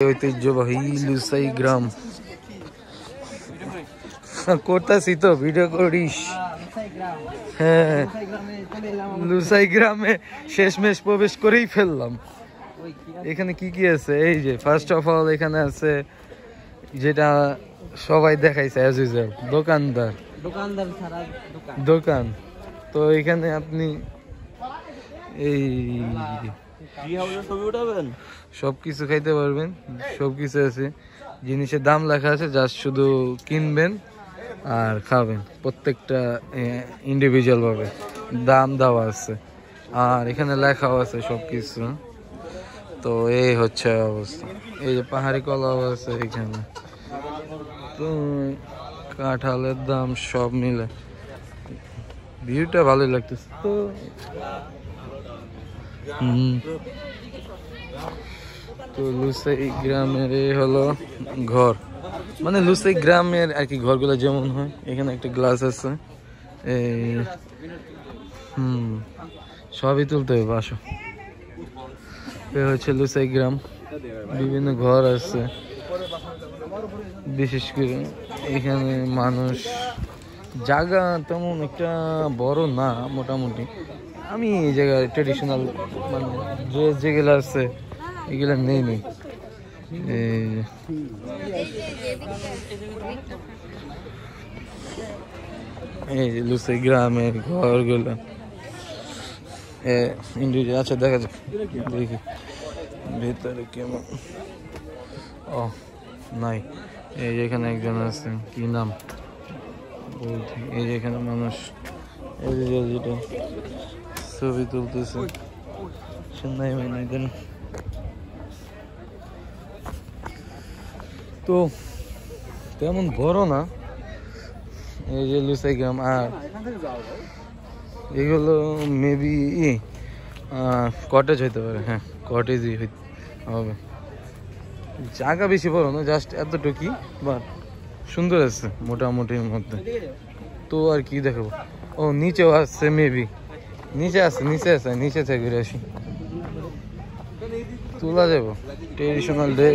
ঐতিহ্যবাহী লুসাই গ্রাম করতেছি তো ভিডিও করিস। হ্যাঁ, লুসাই গ্রামে শেষমেশ প্রবেশ করেই ফেললাম। এখানে কি কি আছে? এই যে ফার্স্ট অফ অল এখানে আছে যেটা সবাই দেখাইছে অ্যাজ ইউজুয়াল, দোকান। তো এখানে আপনি এই সবকিছু খাইতে পারবেন, সবকিছু আছে, জিনিসের দাম লেখা আছে, জাস্ট শুধু কিনবেন আর খাবেন। প্রত্যেকটা ইন্ডিভিজুয়াল ভাবে দাম দেওয়া আছে আর এখানে লেখাও আছে সবকিছু। তো এই হচ্ছে অবস্থা। এই যে পাহাড়ি কলাও আছে এখানে, তো কাঁঠালের দাম সব মিলে ভিউটা ভালোই লাগতেছে। তো তো লুসাই গ্রামের এই হলো ঘর, মানে লুসাই গ্রামের আর কি ঘরগুলো যেমন হয়। এখানে একটা গ্লাস আছে, এই সবই তুলতে হবে। আসো, এ হচ্ছে লুসাই গ্রাম, বিভিন্ন ঘর আছে। বিশেষ করে এখানে মানুষ, জায়গা তেমন একটা বড় না, মোটামুটি। আমি এই জায়গায় ট্রেডিশনাল মানে ড্রেস যেগুলো আছে এগুলো নেই। এই যে লুসাই গ্রামের ঘরগুলো ইন্ডিভিজুয়াল। আচ্ছা, দেখা যাক, দেখি ভেতরে কেমন। ও নাই, এই যে এখানে একজন আছে, কি নাম বলছি। এই যে এখানে মানুষ, এই যে যেটা ছবি তুলতেছে, তো তেমন বড় না এই যে লুসাই গ্রাম। আর এগুলো মেবি কটেজ হইতে পারে। হ্যাঁ, কটেজই হবে। জায়গা বেশি বড় না, জাস্ট এতটুকুই, বাট সুন্দর আছে মোটামুটির মধ্যে। তো আর কি দেখাবো। ও নিচেও আসছে, মেবি নিচে আছে, নিচে থেকে ঘুরে আসি, তোলা যাবো ট্রেডিশনাল ডে।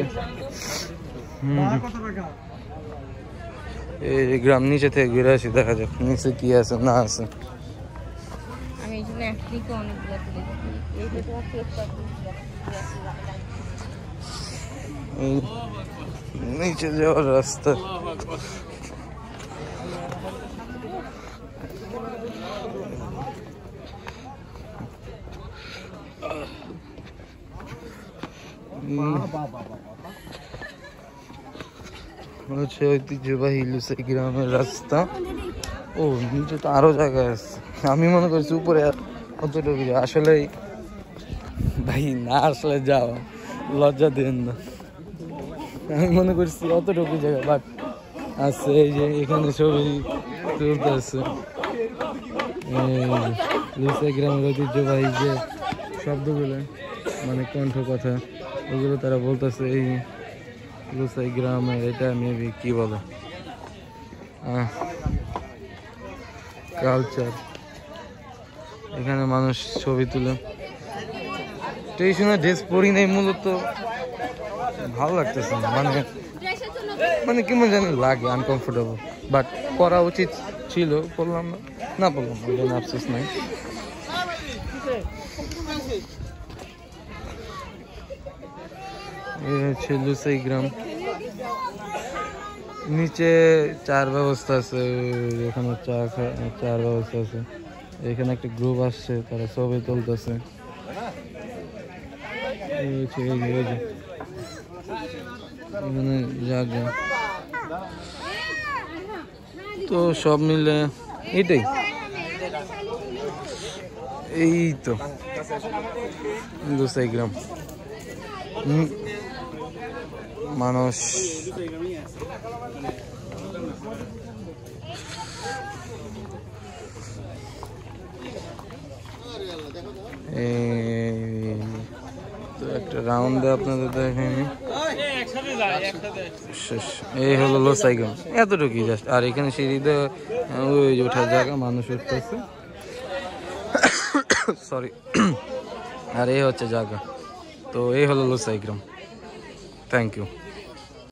এই গ্রাম নিচে থেকে ঘুরে আসি, দেখা যাক নিচে কি আছে না আছে। নিচে যাওয়ার রাস্তা, হচ্ছে ঐতিহ্যবাহী লুসাই গ্রামের রাস্তা। ও নিচে তো আরো জায়গা আছে, আমি মনে করছি উপরে অতটুকু। আসলে ভাই না আসলে যাও, লজ্জা দেন না। আমি মনে করছি অতটুকু জায়গা, বাট আছে। এই যে এখানে ছবি তুলতে আছে লুসাই গ্রামের ঐতিহ্যবাহী যে শব্দগুলো, মানে কণ্ঠ কথা, ওগুলো তারা বলতেছে। এই লুসাই গ্রামের এটা মেবি কি বলে কালচার। এখানে মানুষ ছবি তুলে। ট্রেডিশনাল ড্রেস পরি নাই, মূলত ভালো লাগতেছে না, মানে কেমন জানি লাগে, আনকমফোর্টেবল। বাট পরা উচিত ছিল, পড়লাম না, আফসোস নাই। এই হচ্ছে লুসাই গ্রাম। নিচে চার ব্যবস্থা আছে, এখানে চার ব্যবস্থা আছে। এখানে একটা গ্রুপ আসছে, তারা ছবি তুলতেছে। এখানে জায়গা তো সব মিলে এটাই, এই তো লুসাই গ্রাম। মানুষ তো একটা রাউন্ডে আপনাদের দেখাইনি, শেষ। এই হলো লুসাই গ্রাম, এতটুকুই জাস্ট। আর এখানে সিঁড়িতে ওই ওঠার জায়গা, মানুষ উঠতেছে, সরি। আর এই হচ্ছে জায়গা। তো এই হলো লুসাই গ্রাম। Thank you.